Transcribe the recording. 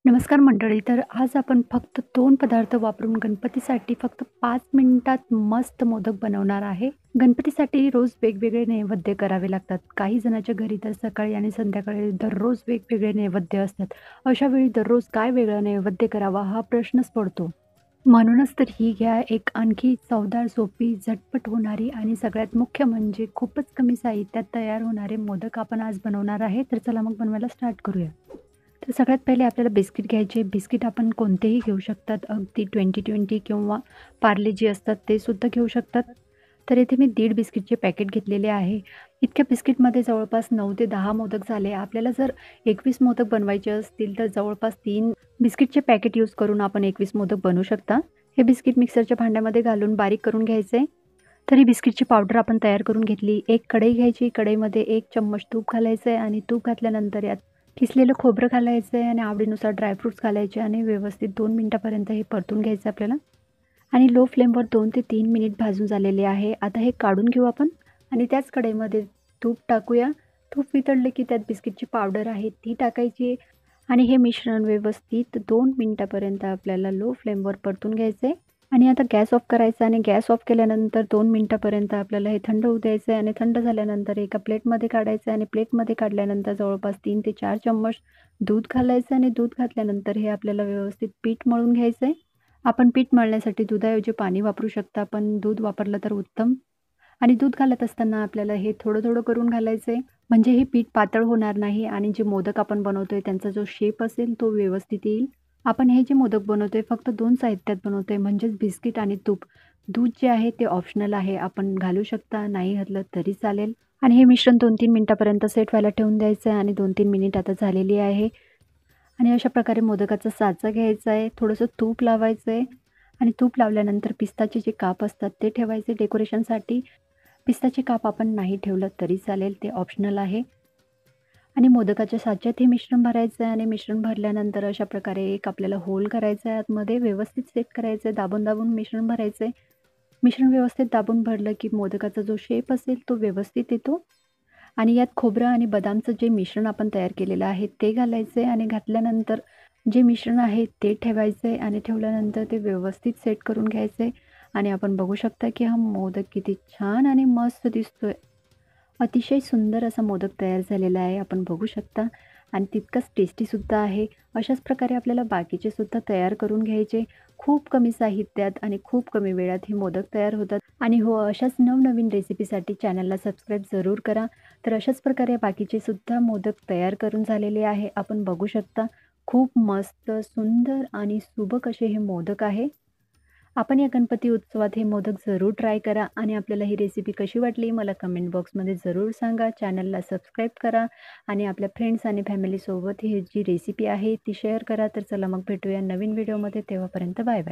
नमस्कार मंडळी. तर आज आपण फक्त 2 पदार्थ वापरून गणपतीसाठी फक्त 5 मिनिटात मस्त मोदक बनवणार आहे. गणपतीसाठी रोज वेगवेगळे नैवेद्य करावे लागतात. काही जणांच्या घरी तर सकाळी आणि संध्याकाळी दररोज वेगवेगळे नैवेद्य असतात. अशा वेळी दररोज काय वेगळा नैवेद्य करावा हा प्रश्नच पडतो. म्हणूनच तर ही घ्या एक आणखी चवदार, सोपी, झटपट होणारी आणि सगळ्यात मुख्य म्हणजे खूपच कमी साहित्यात तयार होणारे मोदक आपण आज बनवणार आहे. तर चला मग बनवायला स्टार्ट करूया. तर सगळ्यात पहिले आपल्याला बिस्किट घ्यायचे. बिस्किट आपण कोणतेही घेऊ शकतात. अगदी 20-20 किंवा पार्ले जी असतात ते सुद्धा घेऊ शकतात. तर इथे मी 1.5 बिस्किटचे पॅकेट घेतलेले आहे. इतक्या बिस्किटमध्ये जवळपास 9 ते 10 मोदक झाले. आपल्याला जर 21 मोदक बनवायचे असतील तर जवळपास 3 बिस्किटचे पॅकेट यूज करून आपण 21 मोदक बनवू शकता. हे बिस्किट मिक्सरच्या भांड्यामध्ये घालून बारीक करून घ्यायचे. तर ही बिस्किटची पावडर आपण तयार करून घेतली. एक कढई घ्यायची. कढईमध्ये 1 चम्मच तूप घालायचं आहे आणि तूप घातल्यानंतर यात किसलेलं खोबरं घालायचं आहे आणि आवडीनुसार ड्रायफ्रुट्स घालायचे आणि व्यवस्थित 2 मिनिटापर्यंत हे परतून घ्यायचं आपल्याला. आणि लो फ्लेमवर 2 ते 3 मिनिट भाजून झालेले आहे. आता हे काढून घेऊ आपण आणि त्याच कढईमध्ये तूप टाकूया. तूप वितळले की त्यात बिस्किटची पावडर आहे ती टाकायची आणि हे मिश्रण व्यवस्थित 2 मिनिटापर्यंत आपल्याला लो फ्लेमवर परतून घ्यायचं आहे. आणि आता गॅस ऑफ करायचा आणि गॅस ऑफ केल्यानंतर 2 मिनिटापर्यंत आपल्याला हे थंड होऊ द्यायचं आहे आणि थंड झाल्यानंतर एका प्लेटमध्ये काढायचं आहे आणि प्लेटमध्ये काढल्यानंतर जवळपास 3 ते 4 चम्मच दूध घालायचं आणि दूध घातल्यानंतर हे आपल्याला व्यवस्थित पीठ मळून घ्यायचं आहे. आपण पीठ मळण्यासाठी दुधाऐवजी पाणी वापरू शकता, पण दूध वापरलं तर उत्तम. आणि दूध घालत असताना आपल्याला हे थोडं-थोडं करून घालायचं आहे, म्हणजे हे पीठ पातळ होणार नाही आणि जे मोदक आपण बनवतोय त्यांचा जो शेप असेल तो व्यवस्थित येईल. आपण हे जे मोदक बनवतोय फक्त 2 साहित्यात बनवतोय म्हणजेच बिस्किट आणि तूप. दूध जे आहे ते ऑप्शनल आहे. आपण घालू शकता, नाही घातलं तरी चालेल. आणि हे मिश्रण 2-3 मिनिटापर्यंत सेट व्हायला ठेवून द्यायचं आहे आणि 2-3 मिनिट आता झालेली आहे. आणि अशा प्रकारे मोदकाचा साचा घ्यायचा आहे. थोडंसं तूप लावायचं आहे आणि तूप लावल्यानंतर पिस्ताचे जे काप असतात ते ठेवायचे डेकोरेशनसाठी. पिस्ताचे काप आपण नाही ठेवलं तरी चालेल, ते ऑप्शनल आहे. आणि मोदकाच्या साच्यात हे मिश्रण भरायचं आहे आणि मिश्रण भरल्यानंतर अशा प्रकारे एक आपल्याला होल करायचा आहे आतमध्ये, व्यवस्थित सेट करायचं आहे, दाबून-दाबून मिश्रण भरायचं आहे. मिश्रण व्यवस्थित दाबून भरलं की मोदकाचा जो शेप असेल तो व्यवस्थित येतो. आणि यात खोबरं आणि बदामचं जे मिश्रण आपण तयार केलेलं आहे ते घालायचं आहे आणि घातल्यानंतर जे मिश्रण आहे ते ठेवायचं आहे आणि ठेवल्यानंतर ते व्यवस्थित सेट करून घ्यायचं आहे. आणि आपण बघू शकता की हा मोदक किती छान आणि मस्त दिसतोय. अतिशय सुंदर असा मोदक तयार झालेला आहे. आपण बघू शकता आणि तितकंच टेस्टीसुद्धा आहे. अशाच प्रकारे आपल्याला बाकीचे सुद्धा तयार करून घ्यायचे. खूप कमी साहित्यात आणि खूप कमी वेळात हे मोदक तयार होतात. आणि हो, अशाच नवनवीन रेसिपीसाठी चॅनलला सबस्क्राईब जरूर करा. तर अशाच प्रकारे बाकीचे सुद्धा मोदक तयार करून झालेले आहे. आपण बघू शकता. खूप मस्त, सुंदर आणि सुबक असे हे मोदक आहे. आपण या गणपती उत्सवात हे मोदक जरूर ट्राय करा आणि आपल्याला ही रेसिपी कशी वाटली मला कमेंट बॉक्समध्ये जरूर सांगा. चॅनलला सबस्क्राईब करा आणि आपल्या फ्रेंड्स आणि फॅमिलीसोबत ही जी रेसिपी आहे ती शेअर करा. तर चला मग भेटूया नवीन व्हिडिओमध्ये. तेव्हापर्यंत बाय बाय.